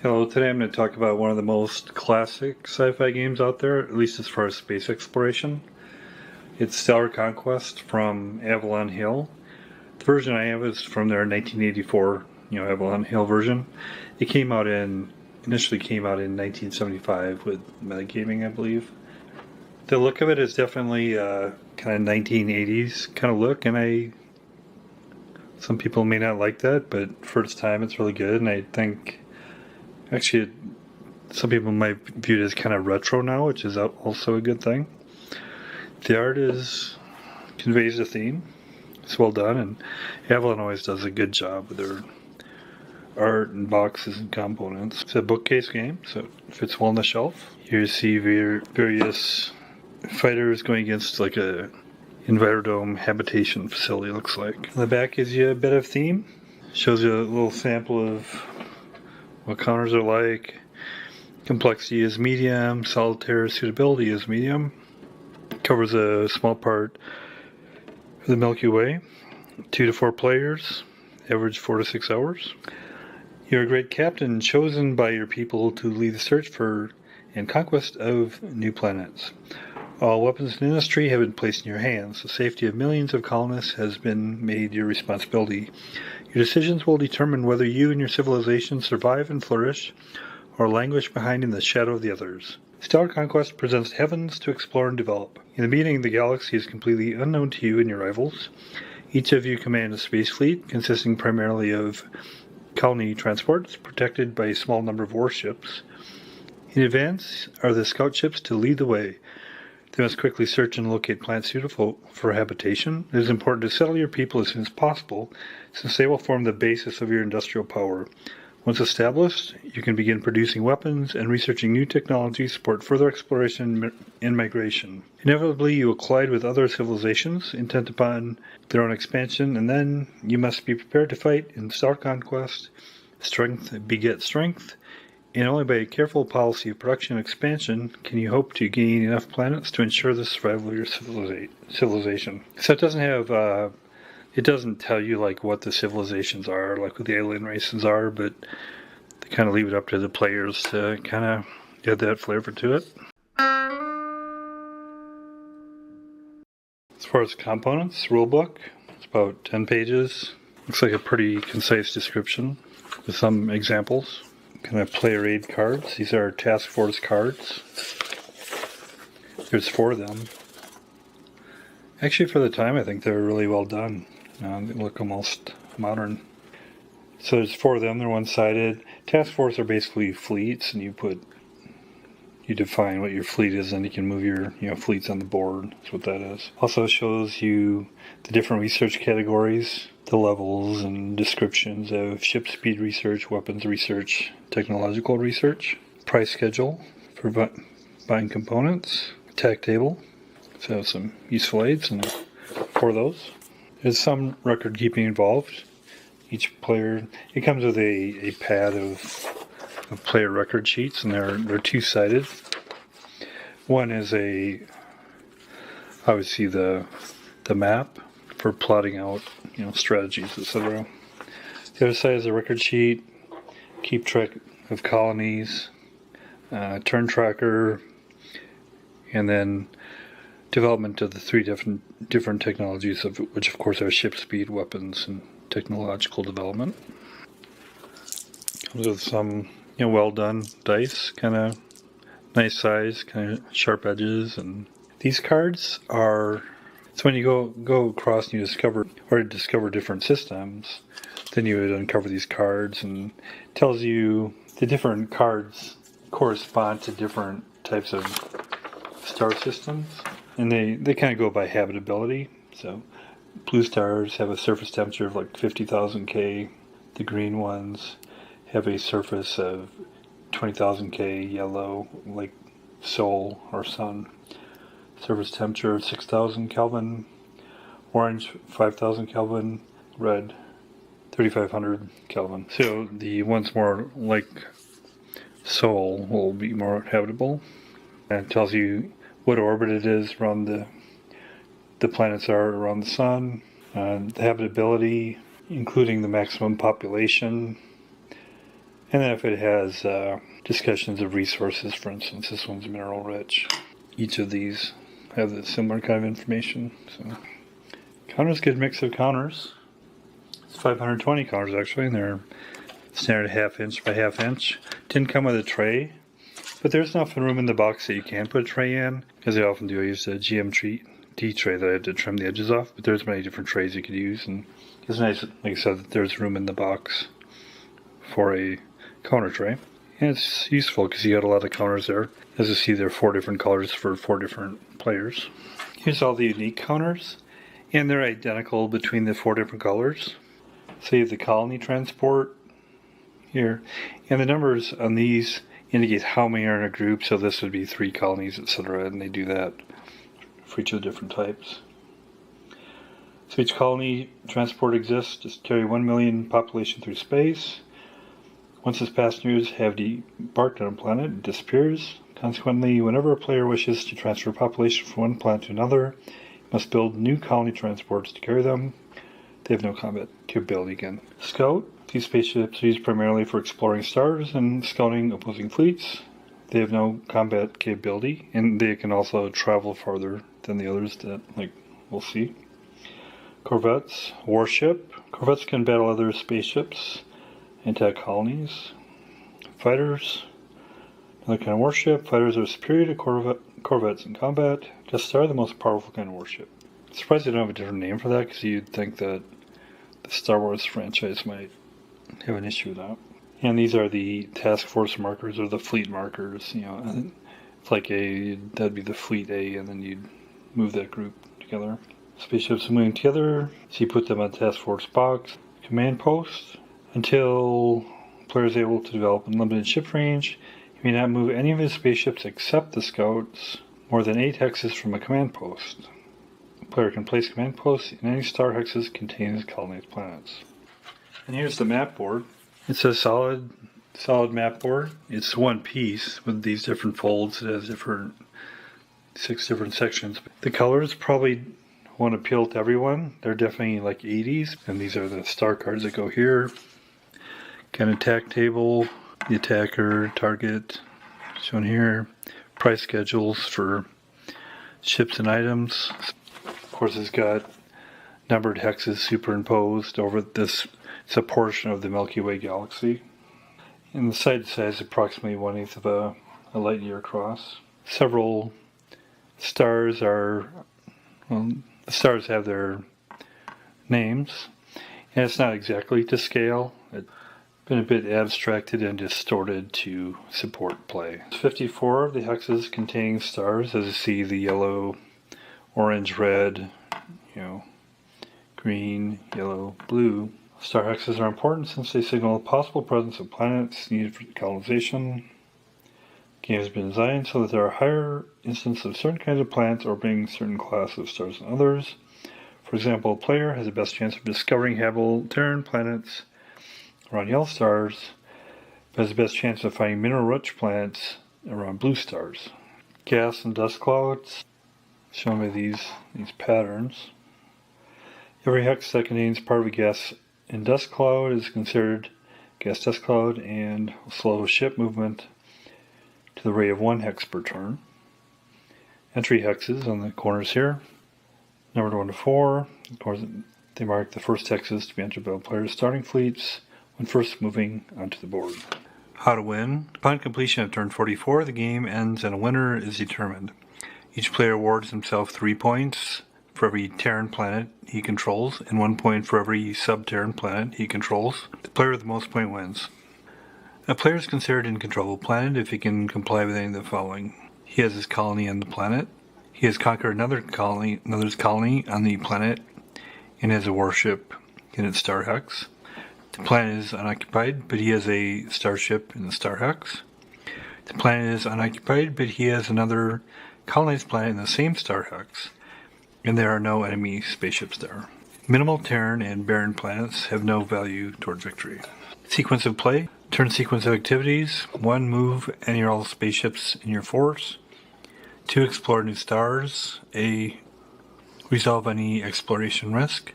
Hello, today I'm going to talk about one of the most classic sci-fi games out there, at least as far as space exploration. It's Stellar Conquest from Avalon Hill. The version I have is from their 1984, Avalon Hill version. It initially came out in 1975 with metagaming, I believe. The look of it is definitely kind of 1980s kind of look, and some people may not like that, but for its time it's really good, and I think actually some people might view it as kind of retro now, which is also a good thing. The art conveys the theme. It's well done, and Avalon always does a good job with their art and boxes and components. It's a bookcase game, so it fits well on the shelf. Here you see various fighters going against like a Envirodome habitation facility, looks like. On the back gives you a bit of theme. Shows you a little sample of what counters are like. Complexity is medium, solitaire suitability is medium. Covers a small part of the Milky Way. 2 to 4 players, average 4 to 6 hours. You're a great captain chosen by your people to lead the search for and conquest of new planets. All weapons and industry have been placed in your hands. The safety of millions of colonists has been made your responsibility. Your decisions will determine whether you and your civilization survive and flourish, or languish behind in the shadow of the others. Stellar Conquest presents heavens to explore and develop. In the beginning, the galaxy is completely unknown to you and your rivals. Each of you command a space fleet consisting primarily of colony transports protected by a small number of warships. In advance are the scout ships to lead the way. They must quickly search and locate planets suitable for habitation. It is important to settle your people as soon as possible, since they will form the basis of your industrial power. Once established, you can begin producing weapons and researching new technologies to support further exploration and migration. Inevitably, you will collide with other civilizations intent upon their own expansion, and then you must be prepared to fight in Stellar Conquest. Strength begets strength, and only by a careful policy of production and expansion can you hope to gain enough planets to ensure the survival of your civilization. So it doesn't tell you like what the civilizations are, like what the alien races are, but they kind of leave it up to the players to kind of add that flavor to it. As far as components, rulebook, it's about 10 pages. Looks like a pretty concise description with some examples. Kind of player aid cards. These are task force cards. There's 4 of them. Actually, for the time, I think they're really well done. They look almost modern. So there's 4 of them. They're one-sided. Task force are basically fleets, and you define what your fleet is, and you can move your fleets on the board. That's what that is. Also shows you the different research categories, the levels and descriptions of ship speed research, weapons research, technological research, price schedule for buying components, attack table. So some useful aids and 4 of those. There's some record keeping involved. Each player, it comes with a pad of player record sheets, and they're 2-sided. One is obviously the map for plotting out strategies, etc. The other side is a record sheet, keep track of colonies, turn tracker, and then development of the 3 different technologies, of which of course are ship speed, weapons, and technological development. Comes with some well done dice, kind of nice size, kind of sharp edges, and these cards are. So when you go across and you discover different systems, then you would uncover these cards, and it tells you the different cards correspond to different types of star systems, and they kind of go by habitability. So blue stars have a surface temperature of like 50,000 K. The green ones have a surface of 20,000 K. Yellow, like Sol or Sun, surface temperature of 6,000 Kelvin. Orange, 5,000 Kelvin. Red, 3,500 Kelvin. So the ones more like Sol will be more habitable. And it tells you what orbit it is around the planets are around the sun, the habitability, including the maximum population, And then if it has discussions of resources, for instance, this one's mineral rich. Each of these have the similar kind of information. So counters, good mix of counters. It's 520 counters actually, and they're standard 1/2 inch by 1/2 inch. Didn't come with a tray, but there's enough room in the box that you can put a tray in, as I often do. I use a GMT tray that I had to trim the edges off, but there's many different trays you could use, and it's nice, like I said, that there's room in the box for a counter tray. And it's useful because you got a lot of counters there. As you see, there are 4 different colors for 4 different players. Here's all the unique counters, and they're identical between the 4 different colors. So you have the colony transport here, and the numbers on these indicate how many are in a group. So this would be 3 colonies, etc., and they do that for each of the different types. So each colony transport exists to carry 1 million population through space. Once its passengers have debarked on a planet, it disappears. Consequently, whenever a player wishes to transfer population from one planet to another, it must build new colony transports to carry them. They have no combat capability again. Scout. These spaceships are used primarily for exploring stars and scouting opposing fleets. They have no combat capability, and they can also travel farther than the others that, like, we'll see. Corvettes. Warship. Corvettes can battle other spaceships and attack colonies. Fighters. Another kind of warship. Fighters are superior to corvettes in combat. Death Star, the most powerful kind of warship. I'm surprised they don't have a different name for that, because you'd think that the Star Wars franchise might have an issue with that. And these are the task force markers, or the fleet markers. You know, it's like that'd be the fleet A, and then you'd move that group together. Spaceships moving together, so you put them on task force box. Command post. Until player is able to develop unlimited ship range, he may not move any of his spaceships except the scouts more than 8 hexes from a command post. The player can place command posts in any star hexes containing his colony's planets. And here's the map board. It's a solid map board. It's one piece with these different folds. It has 6 different sections. The colors probably won't appeal to everyone. They're definitely like 80s. And these are the star cards that go here. Got an attack table, the attacker, target, shown here. Price schedules for ships and items. Of course, it's got numbered hexes superimposed over this. It's a portion of the Milky Way galaxy. And the side size is approximately 1/8 of a light year across. Several stars the stars have their names, and it's not exactly to scale. It's been a bit abstracted and distorted to support play. 54 of the hexes containing stars, as you see the yellow, orange, red, green, yellow, blue. Star hexes are important since they signal the possible presence of planets needed for colonization. The game has been designed so that there are higher instances of certain kinds of planets orbiting certain classes of stars than others. For example, a player has the best chance of discovering habitable Terran planets around yellow stars, but has the best chance of finding mineral-rich planets around blue stars. Gas and dust clouds, shown by these patterns. Every hex that contains part of a gas and dust cloud is considered gas dust cloud and will slow ship movement to the rate of 1 hex per turn. Entry hexes on the corners here, numbered 1 to 4. Of course, they mark the first hexes to be entered by players' starting fleets when first moving onto the board. How to win. Upon completion of turn 44, the game ends and a winner is determined. Each player awards himself 3 points for every Terran planet he controls, and 1 point for every sub-Terran planet he controls. The player with the most points wins. A player is considered in control of a planet if he can comply with any of the following. He has his colony on the planet. He has conquered another's colony on the planet and has a warship in its star hex. The planet is unoccupied, but he has a starship in the star hex. The planet is unoccupied, but he has another colonized planet in the same star hex, and there are no enemy spaceships there. Minimal Terran and barren planets have no value toward victory. Sequence of play. Turn sequence of activities. 1. Move any or all spaceships in your force. 2. Explore new stars. Resolve any exploration risk.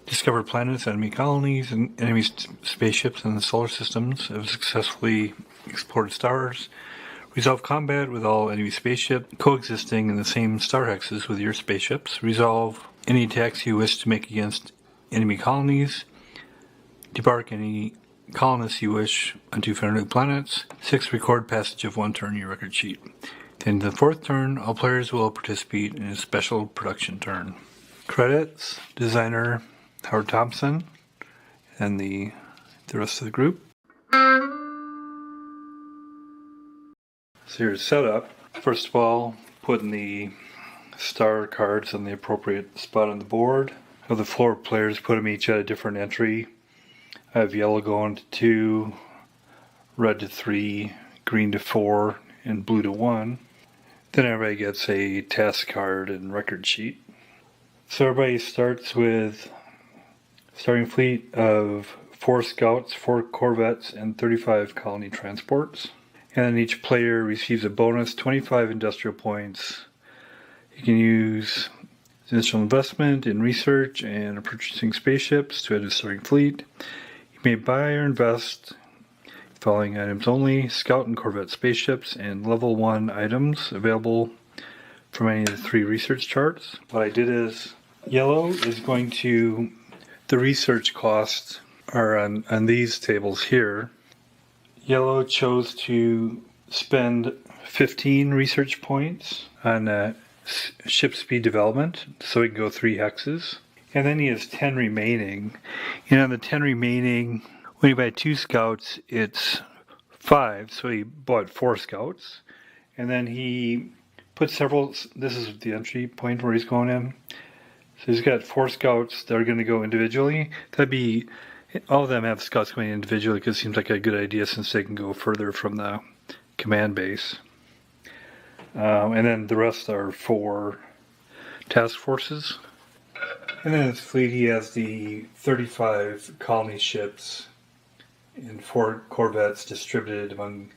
Discover planets, enemy colonies, and enemy spaceships in the solar systems. Have successfully explored stars. Resolve combat with all enemy spaceships coexisting in the same star hexes with your spaceships. Resolve any attacks you wish to make against enemy colonies. Debark any colonists you wish on 2 new planets. 6. Record passage of 1 turn in your record sheet. Then the 4th turn, all players will participate in a special production turn. Credits: designer Howard Thompson and the rest of the group. So here's setup. First of all, putting the star cards on the appropriate spot on the board. Of the floor players, put them each at a different entry. I have yellow going to 2, red to 3, green to 4, and blue to 1. Then everybody gets a task card and record sheet. So everybody starts with starting fleet of 4 scouts, 4 corvettes, and 35 colony transports. And then each player receives a bonus 25 industrial points. You can use initial investment in research and purchasing spaceships to add to the starting fleet. You may buy or invest following items only: scout and corvette spaceships and level 1 items available from any of the 3 research charts. What I did is, yellow is going to, the research costs are on these tables here. Yellow chose to spend 15 research points on ship speed development, so he can go 3 hexes. And then he has 10 remaining. And on the 10 remaining, when you buy 2 scouts, it's 5, so he bought 4 scouts. And then he put several, this is the entry point where he's going in. So he's got 4 scouts that are going to go individually. That'd be, all of them have scouts going individually because it seems like a good idea since they can go further from the command base. And then the rest are 4 task forces. And then in his fleet he has the 35 colony ships and 4 corvettes distributed among,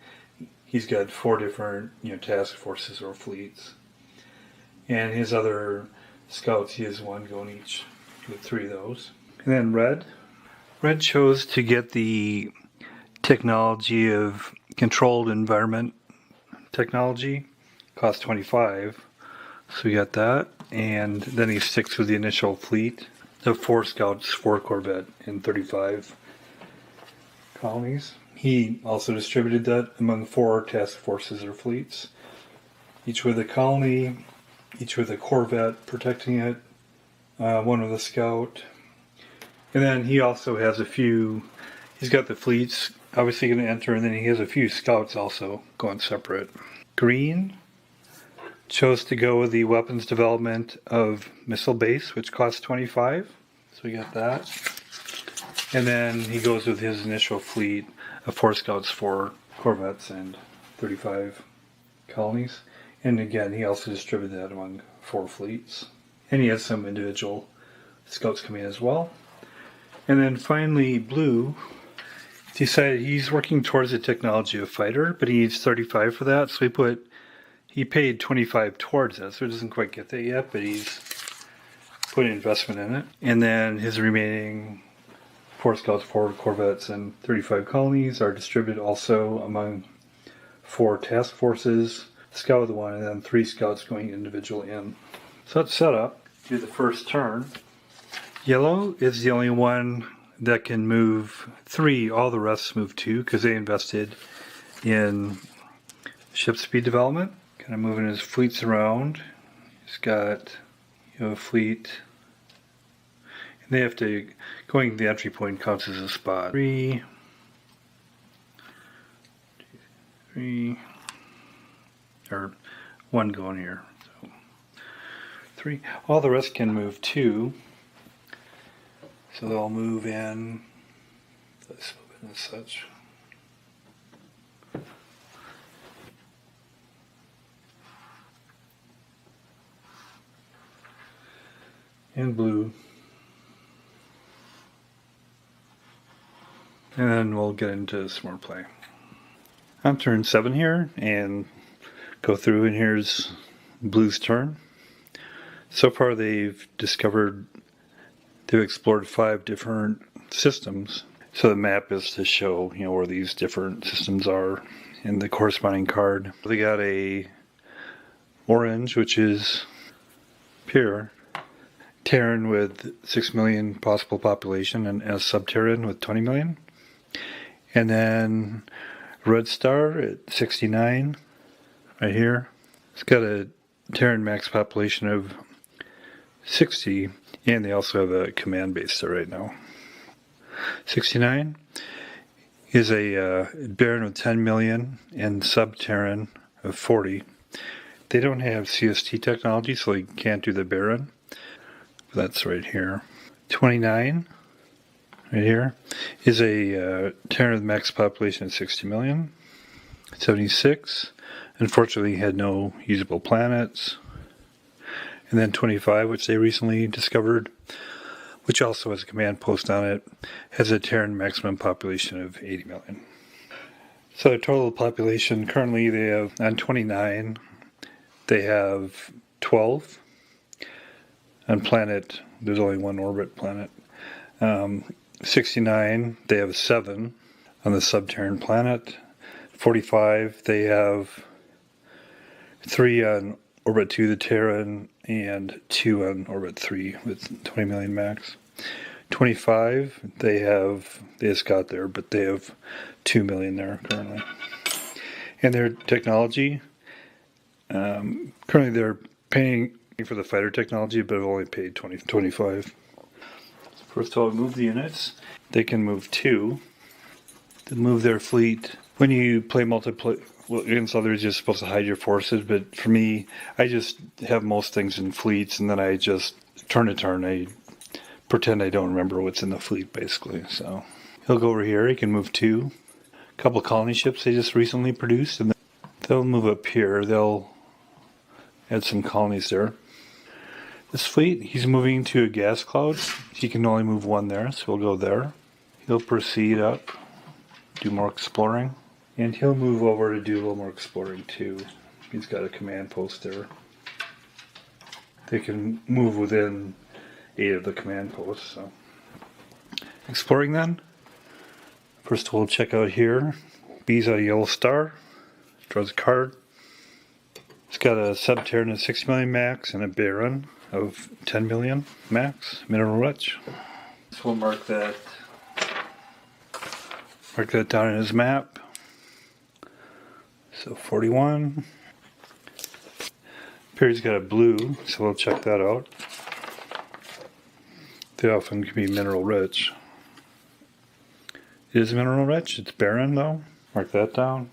he's got 4 different task forces or fleets. And his other scouts, he has 1 going each with 3 of those. And then red chose to get the technology of controlled environment technology, cost 25, so we got that. And then he sticks with the initial fleet of 4 scouts, 4 corvette, and 35 colonies. He also distributed that among 4 task forces or fleets, each with a colony, each with a corvette protecting it, 1 with a scout. And then he also has a few, he's got the fleets obviously going to enter, and then he has a few scouts also going separate. Green chose to go with the weapons development of missile base, which costs 25, so we got that. And then he goes with his initial fleet of 4 scouts, 4 corvettes, and 35 colonies. And again, he also distributed that among 4 fleets. And he has some individual scouts coming in as well. And then finally, blue decided he's working towards the technology of fighter, but he needs 35 for that, so he paid 25 towards that, so he doesn't quite get that yet, but he's put investment in it. And then his remaining 4 scouts, 4 corvettes, and 35 colonies are distributed also among 4 task forces, scout with 1, and then 3 scouts going individually in. So that's set up. Do the first turn. Yellow is the only one that can move 3. All the rest move 2 because they invested in ship speed development. Kind of moving his fleets around. He's got a fleet, and they have to, going to the entry point counts as a spot. 3, 3, or 1 going here. So 3. All the rest can move 2. So they'll move in, let's move in as such. And blue. And then we'll get into some more play. I'm turn 7 here and go through, and here's blue's turn. So far they've discovered They've explored 5 different systems. So the map is to show, where these different systems are in the corresponding card. They got a orange, which is pure Terran with 6 million possible population, and a sub-Terran with 20 million. And then red star at 69, right here. It's got a Terran max population of 60, and they also have a command base there right now. 69 is a Baron with 10 million and sub-Terran of 40. They don't have CST technology, so they can't do the Baron. That's right here. 29, right here, is a Terran with max population of 60 million. 76, unfortunately, had no usable planets. And then 25, which they recently discovered, which also has a command post on it, has a Terran maximum population of 80 million. So total population, currently they have, on 29, they have 12. On planet, there's only one orbit planet. 69, they have 7 on the sub-Terran planet. 45, they have 3 on orbit 2, the Terran, and 2 on orbit 3 with 20 million max. 25, they just got there, but they have 2 million there currently. And their technology, currently they're paying for the fighter technology, but have only paid 25. First of all, move the units. They can move 2 to move their fleet. When you play multiplayer against others, you're supposed to hide your forces, but for me, I just have most things in fleets, and then I just turn to turn. I pretend I don't remember what's in the fleet, basically. So he'll go over here. He can move 2. A couple colony ships they just recently produced, and they'll move up here. They'll add some colonies there. This fleet, he's moving to a gas cloud. He can only move 1 there, so he'll go there. He'll proceed up, do more exploring, and he'll move over to do a little more exploring too. He's got a command post there. They can move within 8 of the command posts. So, exploring then. First we'll check out here. B's a yellow star. Draws a card. It's got a sub-Terran of 6 million max and a Baron of 10 million max, mineral rich. So we'll mark that down in his map. So 41. Perry's got a blue, so we'll check that out. They often can be mineral rich. It is mineral rich, it's barren though. Mark that down.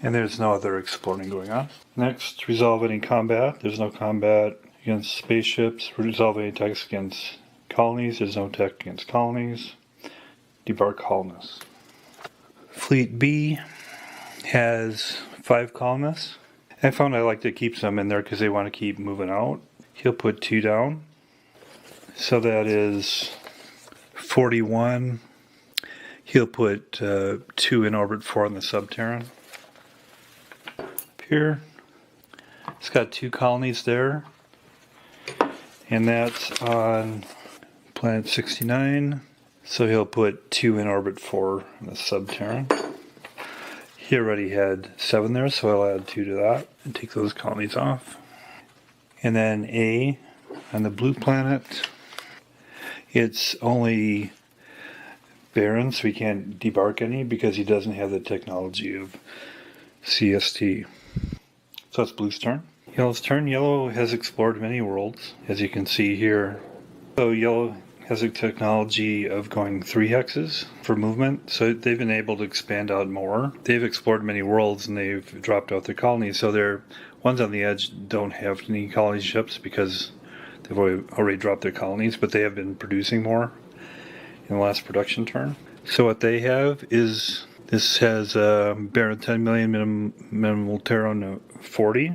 And there's no other exploring going on. Next, resolve any combat. There's no combat against spaceships. Resolve any attacks against colonies. There's no attack against colonies. Debark colonists. Fleet B has 5 colonists. I found I like to keep some in there because they want to keep moving out. He'll put 2 down. So that is 41. He'll put 2 in orbit 4 on the sub-Terran. Here, it's got 2 colonies there, and that's on planet 69. So he'll put 2 in orbit 4 on the sub-Terran. He already had 7 there, so I'll add 2 to that and take those colonies off. And then A on the blue planet, it's only barren, so we can't debark any because he doesn't have the technology of CST. So that's blue's turn. Yellow's turn. Yellow has explored many worlds, as you can see here. So yellow has a technology of going 3 hexes for movement, so they've been able to expand out more. They've explored many worlds and they've dropped out their colonies, so their ones on the edge don't have any colony ships because they've already dropped their colonies, but they have been producing more in the last production turn. So what they have is, this has Baron 10 million, minimal Terran 40,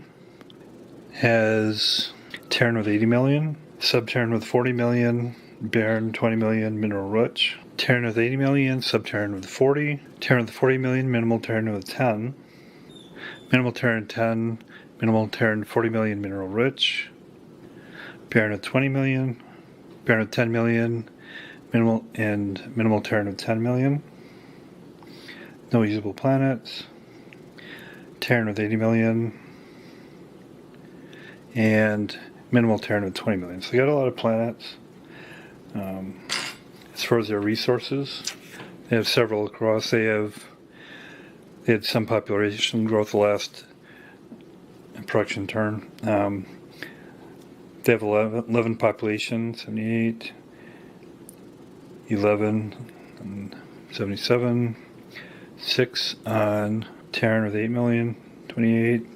has Terran with 80 million, sub-Terran with 40 million, Baron 20 million, mineral rich, Terran with 80 million, sub-Terran with 40, Terran with 40 million, minimal Terran with 10, minimal Terran 10, minimal Terran 40 million, mineral rich, Baron of 20 million, Baron of 10 million, minimal Terran of 10 million. No usable planets. Terran with 80 million. And minimal Terran with 20 million. So they got a lot of planets. As far as their resources, they have several across. They had some population growth the last production turn. They have 11 population, 78, 11, and 77, 6 on Terran with 8 million, 28,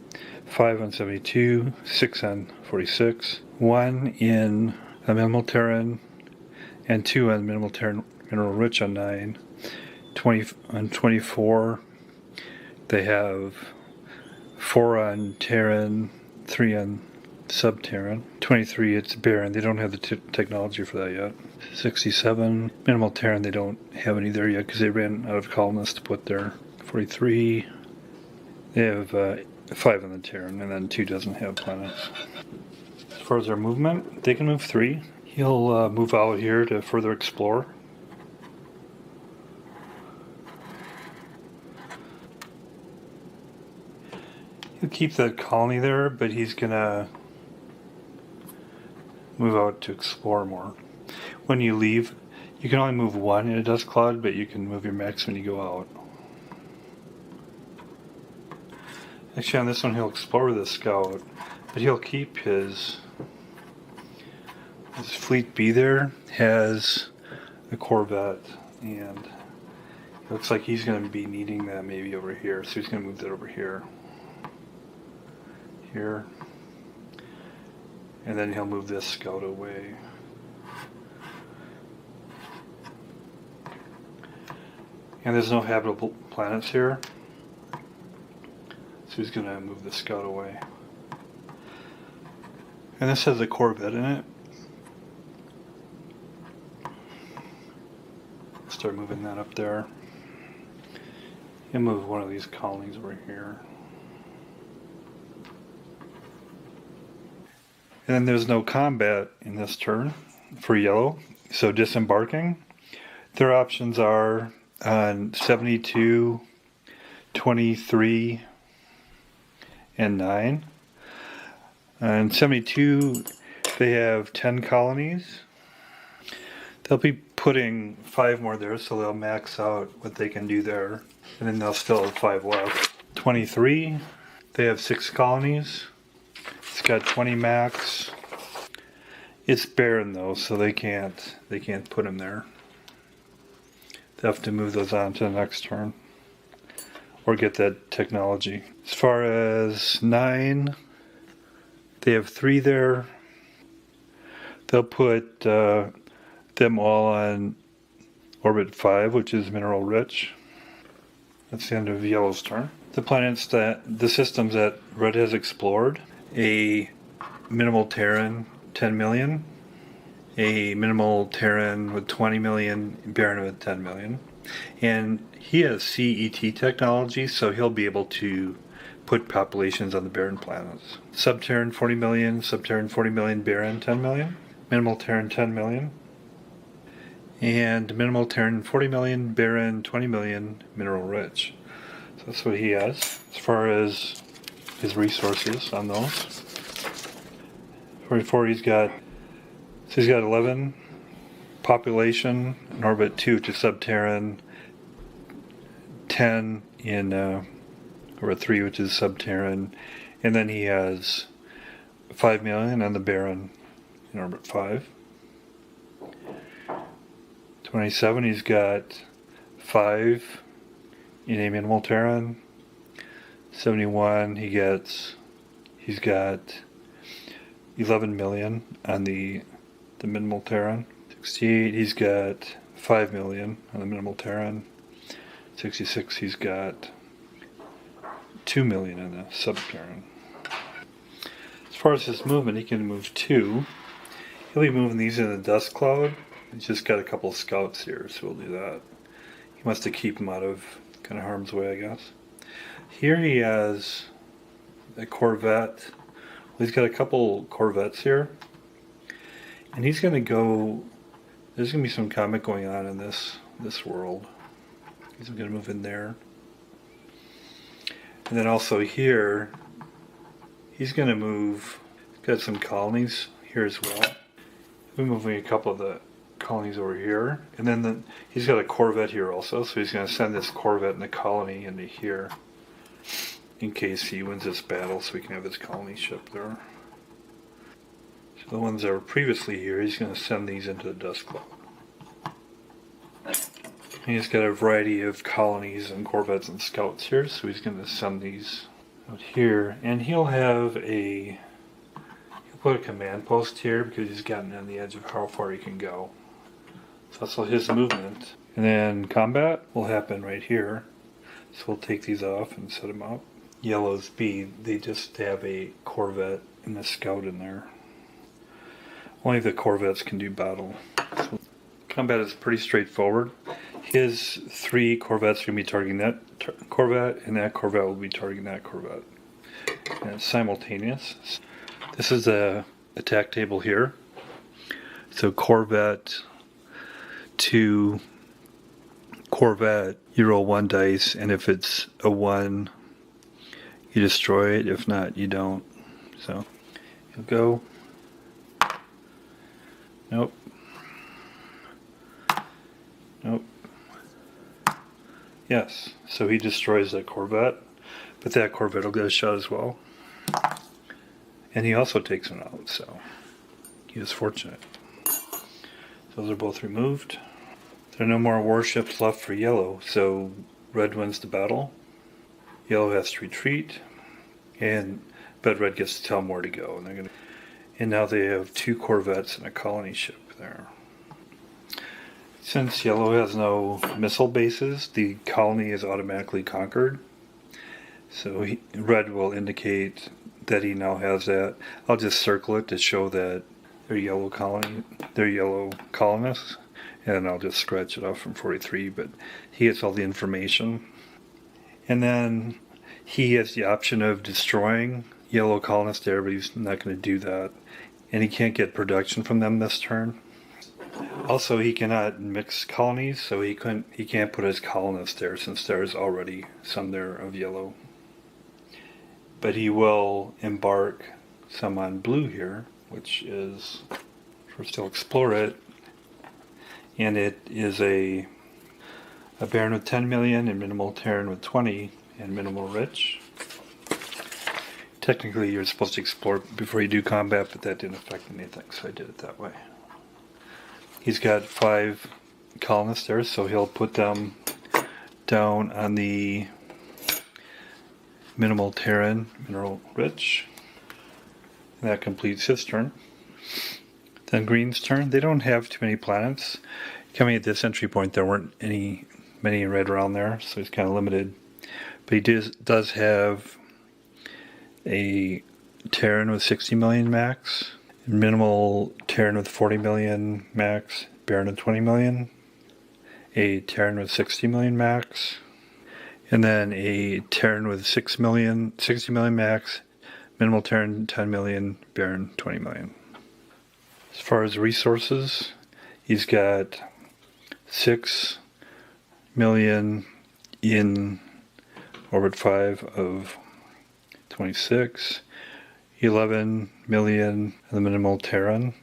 5 on 72, 6 on 46, 1 in a minimal Terran, and 2 on minimal Terran mineral rich on 9, 20 on 24. They have 4 on Terran, 3 on sub-Terran. 23, it's barren. They don't have the technology for that yet. 67, minimal Terran, they don't have any there yet because they ran out of colonists to put there. 43, they have 5 on the Terran, and then 2 doesn't have planets. As far as their movement, they can move 3. He'll move out here to further explore. He'll keep that colony there, but he's gonna move out to explore more. When you leave, you can only move 1 in a dust cloud, but you can move your max when you go out. Actually, on this one, he'll explore the scout, but he'll keep his fleet B there, has a Corvette, and it looks like he's going to be needing that maybe over here, so he's going to move that over here. Here. And then he'll move this scout away. And there's no habitable planets here, so he's going to move the scout away. And this has a Corvette in it. Start moving that up there. And move one of these colonies over here. And then there's no combat in this turn for yellow, so disembarking. Their options are on 72, 23, and 9. On 72, they have 10 colonies. They'll be putting 5 more there, so they'll max out what they can do there. And then they'll still have 5 left. 23, they have 6 colonies. It's got 20 max. It's barren though, so they can't put them there. They have to move those on to the next turn, or get that technology. As far as 9, they have 3 there. They'll put them all on orbit 5, which is mineral rich. That's the end of yellow's turn. The planets the systems that red has explored: a minimal Terran 10 million, a minimal Terran with 20 million, Baron with 10 million. And he has CET technology, so he'll be able to put populations on the barren planets. Sub-Terran 40 million, Sub-Terran 40 million, Baron 10 million, minimal Terran 10 million, and minimal Terran 40 million, Baron 20 million, mineral rich. So that's what he has as far as his resources on those. 44, he's got 11 population in orbit 2 to sub-Terran, 10 in orbit 3, which is sub-Terran, and then he has 5 million on the Baron in orbit 5. 27, he's got 5 in a minimal Terran. 71, he's got 11 million on the minimal Terran. 68, he's got 5 million on the minimal Terran. 66, he's got 2 million on the sub-Terran. As far as his movement, he can move 2. He'll be moving these in the dust cloud. He's just got a couple of scouts here, so we'll do that. He wants to keep them out of kind of harm's way, I guess. Here he has a Corvette. He's got a couple Corvettes here. And he's going to go. There's going to be some combat going on in this world. He's going to move in there. And then also here, he's going to move. He's got some colonies here as well. We're moving a couple of the colonies over here. And then he's got a corvette here also. So he's going to send this corvette and the colony into here in case he wins this battle, so we can have his colony ship there. So the ones that were previously here, he's going to send these into the dust cloud. And he's got a variety of colonies and corvettes and scouts here, so he's going to send these out here. And he'll put a command post here because he's gotten on the edge of how far he can go. So that's all his movement. And then combat will happen right here. So we'll take these off and set them up. Yellow's B, they just have a corvette and a scout in there. Only the corvettes can do battle. So combat is pretty straightforward. His 3 corvettes are going to be targeting that corvette, and that corvette will be targeting that corvette. And it's simultaneous. This is the attack table here. So corvette to corvette, you roll 1 dice, and if it's a 1, you destroy it. If not, you don't. So you'll go. Nope. Nope. Yes. So he destroys that corvette, but that corvette will get a shot as well. And he also takes one out, so he was fortunate. Those are both removed. There are no more warships left for yellow, so red wins the battle. Yellow has to retreat, but red gets to tell them where to go. And now they have 2 corvettes and a colony ship there. Since yellow has no missile bases, the colony is automatically conquered. So red will indicate that he now has that. I'll just circle it to show that they're yellow colonists, and I'll just scratch it off from 43, but he gets all the information. And then he has the option of destroying yellow colonists there, but he's not going to do that. And he can't get production from them this turn. Also, he cannot mix colonies, so he can't put his colonists there since there's already some there of yellow. But he will embark some on blue here, which is, first he'll explore it, and it is a Baron with 10 million and minimal Terran with 20 and minimal rich. Technically you're supposed to explore before you do combat, but that didn't affect anything, so I did it that way. He's got 5 colonists there, so he'll put them down on the minimal Terran, mineral rich. And that completes his turn. Then green's turn. They don't have too many planets. Coming at this entry point, there weren't many in red around there, so he's kind of limited. But he does have a Terran with 60 million max, minimal Terran with 40 million max, Baron with 20 million, a Terran with 60 million max, and then a Terran with 60 million max, minimal Terran 10 million, Baron 20 million. As far as resources, he's got 6 million in orbit 5 of 26, 11 million in the minimal Terran,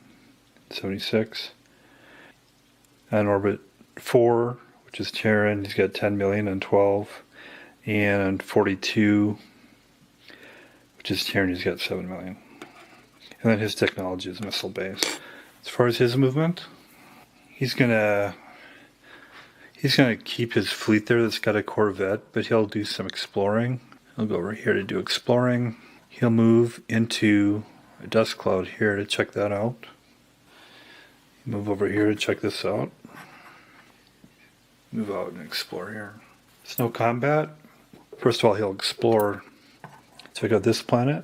76. On orbit 4, which is Terran, he's got 10 million and 12. And 42, which is Terran, he's got 7 million. And then his technology is missile base. As far as his movement, he's gonna keep his fleet there that's got a corvette, but he'll do some exploring. He'll go over here to do exploring. He'll move into a dust cloud here to check that out. Move over here to check this out. Move out and explore here. Snow combat. First of all, he'll explore. Check out this planet.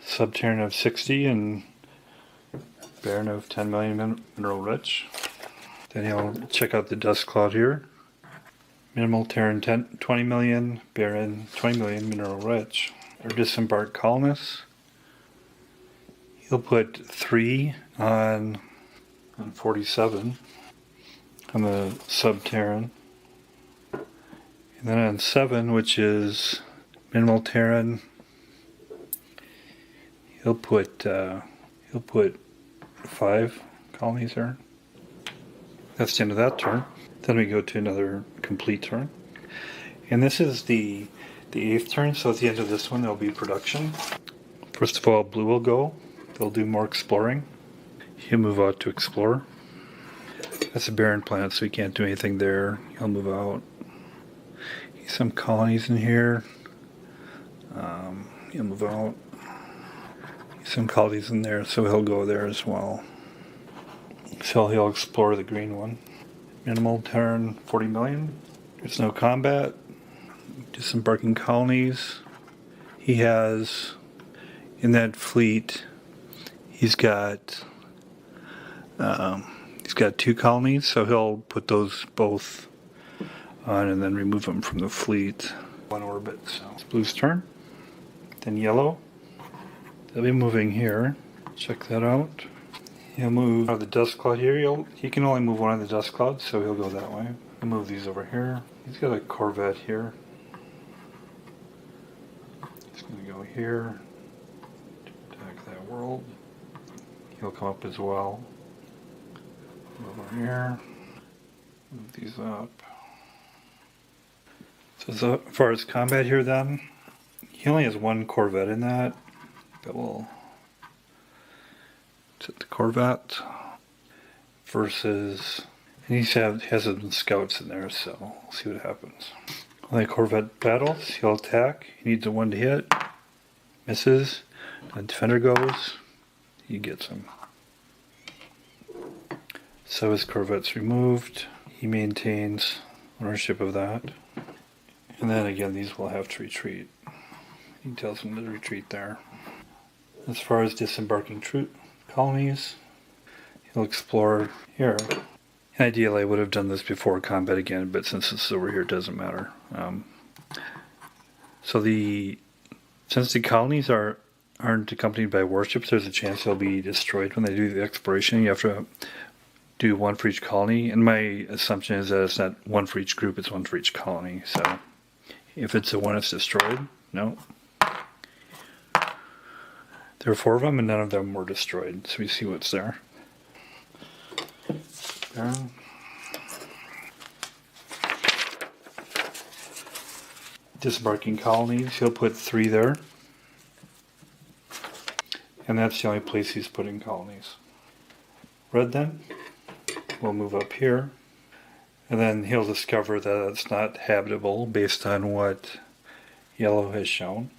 Sub-Terran of 60 and Baron of 10 million mineral rich. Then he'll check out the dust cloud here. Minimal Terran 20 million, Baron 20 million mineral rich. Or disembark colonists. He'll put 3 on 47 on the sub-Terran. And then on 7, which is minimal Terran, he'll put 5 colonies there. That's the end of that turn. Then we go to another complete turn. And this is the 8th turn, so at the end of this one there'll be production. First of all, blue will go. They'll do more exploring. He'll move out to explore. That's a barren planet, so he can't do anything there. He'll move out. Some colonies in here. He'll move out. Some colonies in there, so he'll go there as well. So he'll explore the green one. Minimal turn, 40 million. There's no combat. Disembarking colonies. He has, in that fleet, he's got 2 colonies, so he'll put those both on and then remove them from the fleet. One orbit, so it's blue's turn. Then yellow. They'll be moving here. Check that out. He'll move out of the dust cloud here. He can only move one of the dust clouds, so he'll go that way. He'll move these over here. He's got a Corvette here. He's going to go here to attack that world. He'll come up as well. Move over here. Move these up. So as far as combat here then, he only has 1 Corvette in that. But we'll set the Corvette versus, and he has some scouts in there, so we'll see what happens. Only Corvette battles, he'll attack. He needs a 1 to hit. Misses. The defender goes. He gets him. So his Corvette's removed. He maintains ownership of that. And then again, these will have to retreat. He tells them to retreat there. As far as disembarking troop colonies, he'll explore here. And ideally, I would have done this before combat again, but since this is over here, it doesn't matter. Since the colonies aren't accompanied by warships, there's a chance they'll be destroyed when they do the exploration. You have to do 1 for each colony, and my assumption is that it's not 1 for each group, it's 1 for each colony. So if it's the one that's destroyed, no. There are 4 of them, and none of them were destroyed. So we see what's there. Disembarking colonies, he'll put 3 there. And that's the only place he's putting colonies. Red then, we'll move up here. And then he'll discover that it's not habitable based on what yellow has shown.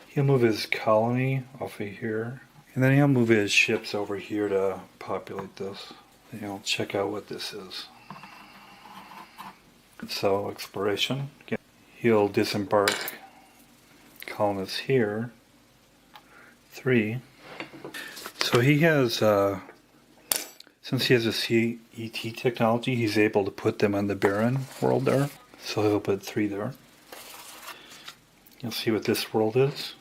He'll move his colony off of here, and then he'll move his ships over here to populate this. And he'll check out what this is. So, exploration. He'll disembark colonists here. 3. So he has, since he has a CET technology, he's able to put them on the barren world there. So he'll put 3 there. You'll see what this world is.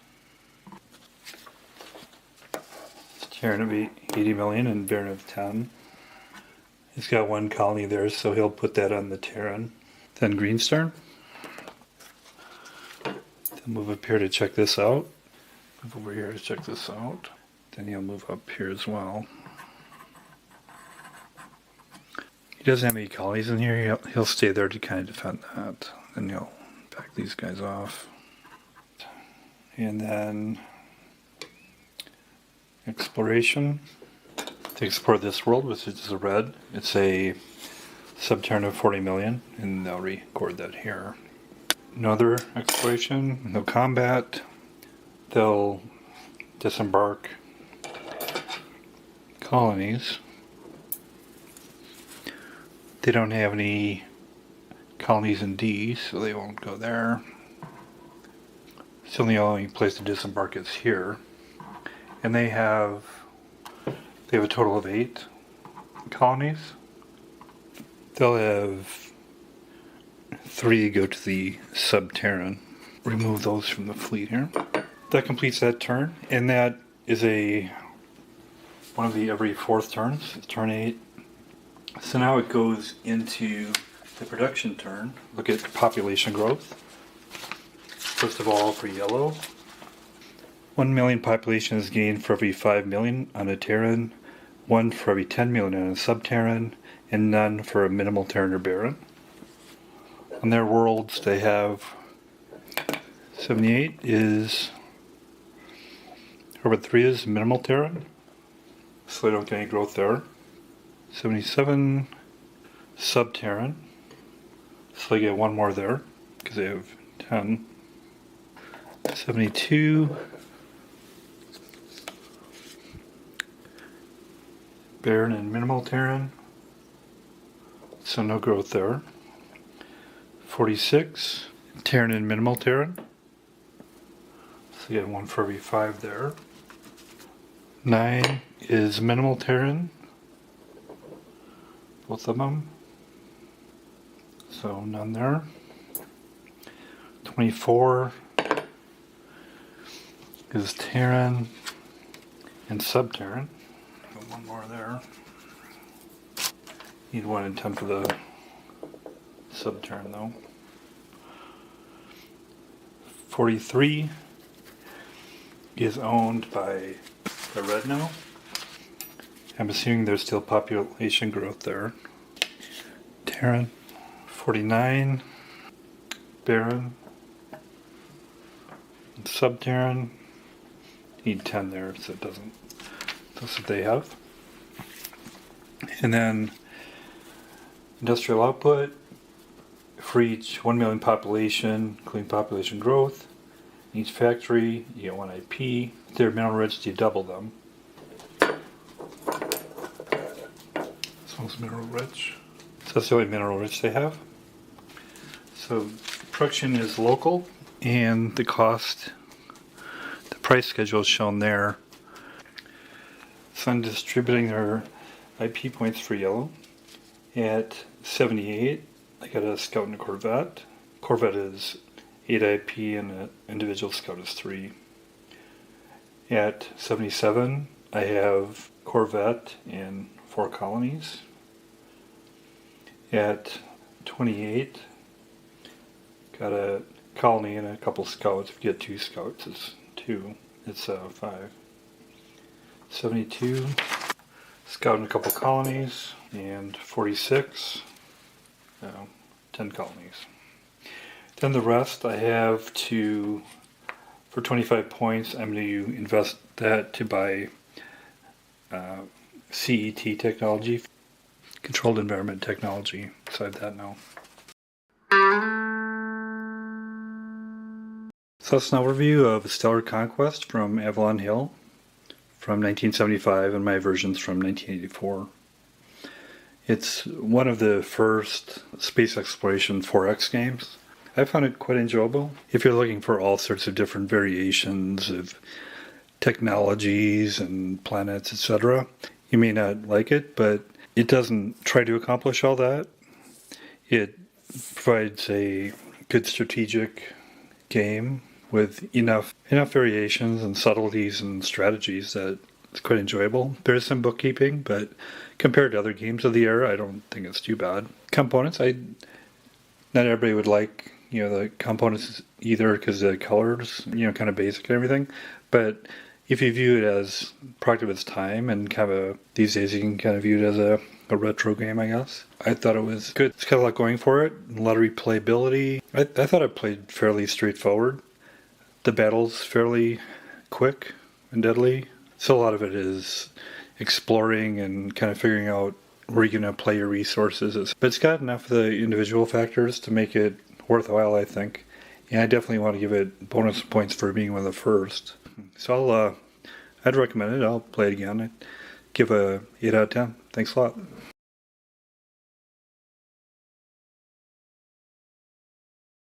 Terran of 80 million and barren of 10. He's got 1 colony there, so he'll put that on the Terran. Then green's turn. Then move up here to check this out. Move over here to check this out. Then he'll move up here as well. He doesn't have any colonies in here. He'll stay there to kind of defend that. Then he'll back these guys off. And then exploration. To explore this world, which is a red, it's a sub-Terran of 40 million, and they'll record that here. Another exploration, no combat. They'll disembark colonies. They don't have any colonies in D, so they won't go there. So the only place to disembark is here. And they have a total of 8 colonies. They'll have 3 go to the sub-Terran. Remove those from the fleet here. That completes that turn, and that is a one of the every fourth turns, turn 8. So now it goes into the production turn. Look at population growth. First of all, for yellow, 1 million population is gained for every 5 million on a Terran, 1 for every 10 million on a sub-Terran, and none for a minimal Terran or Baron. On their worlds, they have 78 is orbit 3 is minimal Terran, so they don't get any growth there. 77 sub-Terran, so they get one more there because they have 10. 72 Baron and minimal Terran, so no growth there. 46 Terran and minimal Terran, so you get one for every 5 there. 9 is minimal Terran, both of them, so none there. 24 is Terran and sub-Terran. One more there. Need 1 in 10 for the sub-Terran though. 43 is owned by Red now. I'm assuming there's still population growth there. Terran. 49 Baron and sub-Terran. Need 10 there, so it doesn't. That's what they have. And then industrial output for each 1 million population, including population growth. Each factory, you get 1 IP. If they're mineral rich, you double them. This one's mineral rich. So that's the only mineral rich they have. So production is local, and the cost, the price schedule is shown there. So I'm distributing their IP points for yellow. At 78, I got a scout and a Corvette. Corvette is 8 IP and an individual scout is 3. At 77, I have Corvette and 4 colonies. At 28, got a colony and a couple scouts. If you get 2 scouts, it's 2. It's 5. 72, scout and a couple colonies, and 46, 10 colonies. Then the rest I have to, for 25 points, I'm going to invest that to buy CET technology, controlled environment technology, beside that now. So that's an overview of Stellar Conquest from Avalon Hill from 1975, and my version's from 1984. It's one of the first space exploration 4X games. I found it quite enjoyable. If you're looking for all sorts of different variations of technologies and planets, etc., you may not like it, but it doesn't try to accomplish all that. It provides a good strategic game with enough variations and subtleties and strategies that it's quite enjoyable. There is some bookkeeping, but compared to other games of the era, I don't think it's too bad. Components, not everybody would like, the components either, because the colors, kind of basic and everything. But if you view it as product of its time and these days you can kind of view it as a retro game, I guess. I thought it was good. It's got a lot going for it, a lot of replayability. I thought it played fairly straightforward. The battle's fairly quick and deadly. So a lot of it is exploring and kind of figuring out where you're going to play your resources. But it's got enough of the individual factors to make it worthwhile, I think. And I definitely want to give it bonus points for being one of the first. So I'd recommend it. I'll play it again. I'd give a 8 out of 10. Thanks a lot.